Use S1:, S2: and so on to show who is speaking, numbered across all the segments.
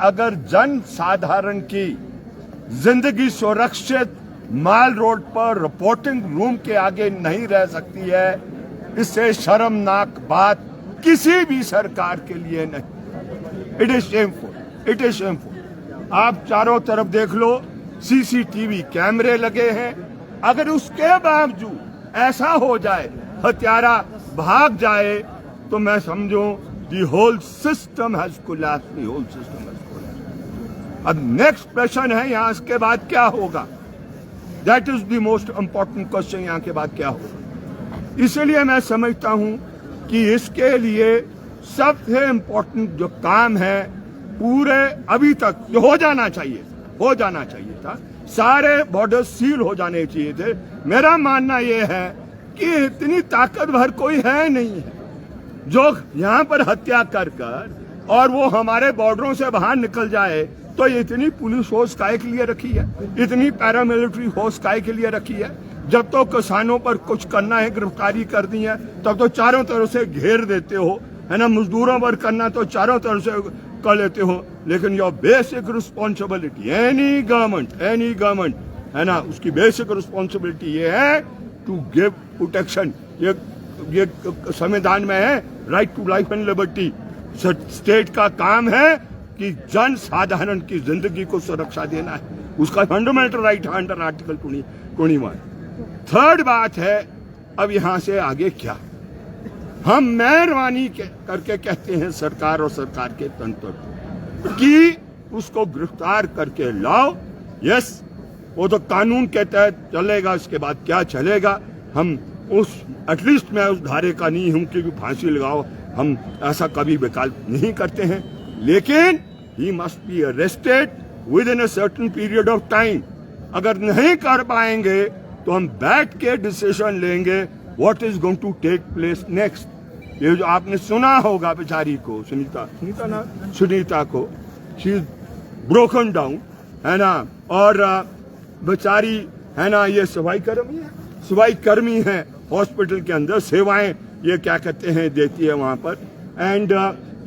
S1: अगर जन साधारण की जिंदगी सुरक्षित माल रोड पर रिपोर्टिंग रूम के आगे नहीं रह सकती है, इससे शर्मनाक बात किसी भी सरकार के लिए नहीं। It is shameful, it is shameful. आप चारों तरफ देख लो, सीसीटीवी कैमरे लगे हैं। अगर उसके बावजूद ऐसा हो जाए, हत्यारा भाग जाए, तो मैं समझूं the whole system has collapsed, the whole system has collapsed. अब नेक्स्ट प्रश्न है यहाँ इसके बाद क्या होगा? That is the most important question, यहाँ के बाद क्या होगा। इसलिए मैं समझता हूं कि इसके लिए सबसे इंपॉर्टेंट जो काम है पूरे अभी तक जो हो जाना चाहिए था, सारे बॉर्डर सील हो जाने चाहिए थे। मेरा मानना यह है कि इतनी ताकतवर कोई है नहीं है जो यहाँ पर हत्या कर और वो हमारे बॉर्डरों से बाहर निकल जाए। तो इतनी पुलिस फोर्स काय के लिए रखी है, इतनी पैरामिलिट्री फोर्स काय के लिए रखी है? जब तो किसानों पर कुछ करना है, गिरफ्तारी करनी है, तब तो चारों तरफ से घेर देते हो, है ना। मजदूरों पर करना तो चारों तरफ से कर लेते हो, लेकिन your basic responsibility any government है ना, उसकी बेसिक रिस्पॉन्सिबिलिटी ये है टू गिव प्रोटेक्शन। ये संविधान में है, right to life and liberty. State का काम है कि जन साधारण की जिंदगी को सुरक्षा देना है, उसका फंडामेंटल राइट है अंडर आर्टिकल 21। थर्ड बात है, अब यहां से आगे क्या? हम मेहरबानी करके कहते हैं सरकार और सरकार के तंत्र कि उसको गिरफ्तार करके लाओ। यस, वो तो कानून के तहत चलेगा, इसके बाद क्या चलेगा हम उस एटलीस्ट मैं उस धारे का नहीं हूं कि फांसी लगाओ, हम ऐसा कभी विकल्प नहीं करते हैं। लेकिन he must be arrested with in a certain period of time. अगर नहीं कर पाएंगे तो हम बैठ के डिसीजन लेंगे what is going to take place next. ये जो आपने सुना होगा बेचारी को, सुनीता को, शी इज ब्रोकन डाउन, है ना, और बेचारी है ना, ये सफाई कर्मी है हॉस्पिटल के अंदर, सेवाएं ये क्या कहते हैं देती है वहां पर। एंड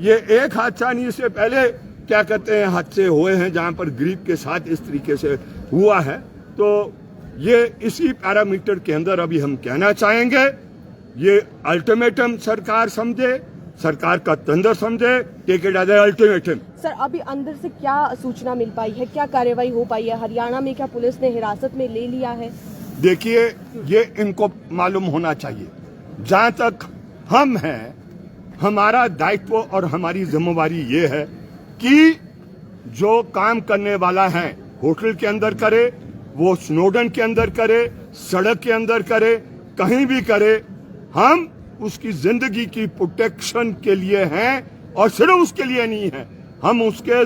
S1: ये एक हादसा नहीं, इससे पहले क्या कहते हैं हादसे हुए हैं जहां पर गरीब के साथ इस तरीके से हुआ है। तो ये इसी पैरामीटर के अंदर अभी हम कहना चाहेंगे, ये अल्टीमेटम सरकार समझे, सरकार का तंत्र समझे, take it as ultimatum.
S2: Sir, अभी अंदर से क्या सूचना मिल पाई है, क्या कार्रवाई हो पाई है? हरियाणा में क्या पुलिस ने हिरासत में ले लिया है?
S1: देखिए, ये इनको मालूम होना चाहिए, जहां तक हम हैं हमारा दायित्व और हमारी जिम्मेवारी ये है कि जो काम करने वाला है होटल के अंदर करे, वो स्नोडन के अंदर करे, सड़क के अंदर करे, कहीं भी करे, हम उसकी जिंदगी की प्रोटेक्शन के लिए हैं। और सिर्फ उसके लिए नहीं है, हम उसके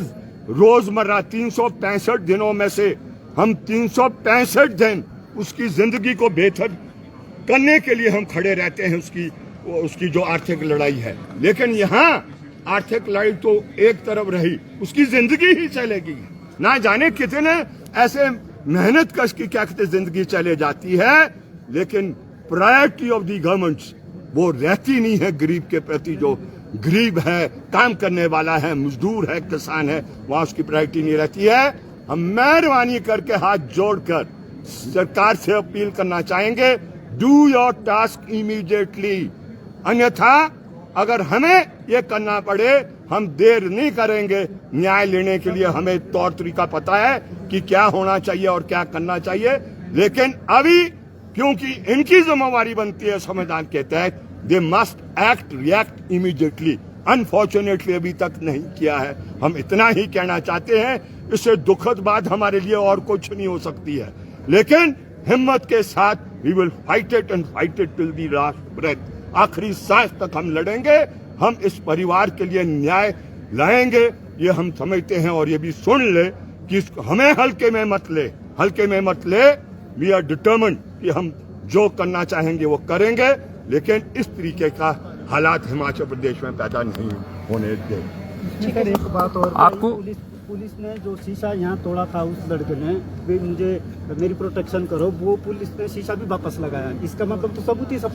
S1: रोजमर्रा 365 दिनों में से हम 365 दिन उसकी जिंदगी को बेहतर करने के लिए हम खड़े रहते हैं, उसकी जो आर्थिक लड़ाई है। लेकिन यहाँ आर्थिक लड़ाई तो एक तरफ रही, उसकी जिंदगी ही चलेगी। ना जाने कितने ऐसे मेहनत कश की क्या कहते जिंदगी चले जाती है, लेकिन प्रायोरिटी ऑफ दी गवर्नमेंट्स वो रहती नहीं है गरीब के प्रति। जो गरीब है, काम करने वाला है, मजदूर है, किसान है, वहां उसकी प्रायोरिटी नहीं रहती है। हम मेहरबानी करके हाथ जोड़कर सरकार से अपील करना चाहेंगे, डू योर टास्क इमीडिएटली। अन्यथा अगर हमें ये करना पड़े, हम देर नहीं करेंगे न्याय लेने के लिए। हमें तौर तरीका पता है कि क्या होना चाहिए और क्या करना चाहिए, लेकिन अभी क्योंकि इनकी जिम्मेवारी बनती है संविधान के तहत, they must act react immediately. Unfortunately अभी तक नहीं किया है। हम इतना ही कहना चाहते हैं, इससे दुखद बात हमारे लिए और कुछ नहीं हो सकती है, लेकिन हिम्मत के साथ we will fight it and fight it till the last breath. आखिरी सांस तक हम लड़ेंगे, हम इस परिवार के लिए न्याय लाएंगे, ये हम समझते हैं। और ये भी सुन ले कि हमें हल्के में मत ले। वी आर डिटर्मिन्ड कि हम जो करना चाहेंगे वो करेंगे, लेकिन इस तरीके का हालात हिमाचल प्रदेश में पैदा नहीं होने देंगे।
S3: एक बात और,
S4: आपको
S3: पुलिस ने जो शीशा यहाँ तोड़ा था उस लड़के ने, मुझे मेरी प्रोटेक्शन करो, वो पुलिस ने शीशा भी वापस लगाया। इसका मतलब तो सबूत ही सब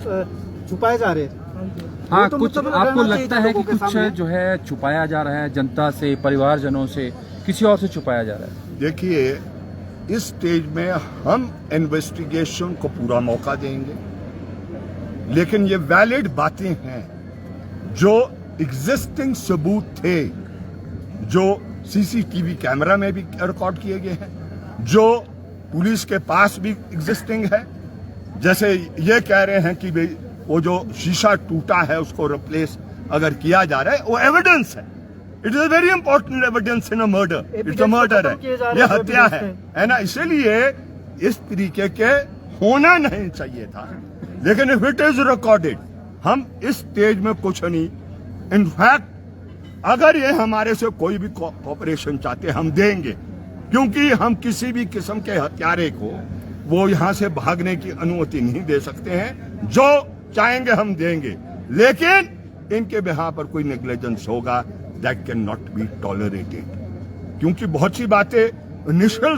S3: छुपाए जा रहे हैं।
S4: हाँ,
S3: तो
S4: कुछ
S3: मतलब
S4: आपको
S3: रहना
S4: लगता
S3: चाहिए
S4: है कि
S3: लोगों के
S4: कुछ
S3: सामने।
S4: जो है छुपाया जा रहा है जनता से, परिवारजनों से, किसी और से छुपाया जा रहा है?
S1: देखिए, इस स्टेज में हम इन्वेस्टिगेशन को पूरा मौका देंगे, लेकिन ये वैलिड बातें हैं जो एग्जिस्टिंग सबूत थे, जो सीसीटीवी कैमरा में भी रिकॉर्ड किए गए हैं, जो पुलिस के पास भी एग्जिस्टिंग है। जैसे ये कह रहे हैं कि भाई वो जो शीशा टूटा है उसको रिप्लेस अगर किया जा रहा है, वो एविडेंस है। It is a very important evidence in a murder. It's a murder है, ये हत्या है ना। इसीलिए इस तरीके के होना नहीं चाहिए था, लेकिन इफ इट इज रिकॉर्डेड, हम इस स्टेज में कुछ नहीं। इनफैक्ट अगर ये हमारे से कोई भी कोऑपरेशन चाहते हम देंगे, क्योंकि हम किसी भी किस्म के हत्यारे को वो यहां से भागने की अनुमति नहीं दे सकते हैं। जो चाहेंगे हम देंगे, लेकिन इनके बिहार पर कोई नेग्लिजेंस होगा that can not be tolerated, क्योंकि बहुत सी बातें इनिशियल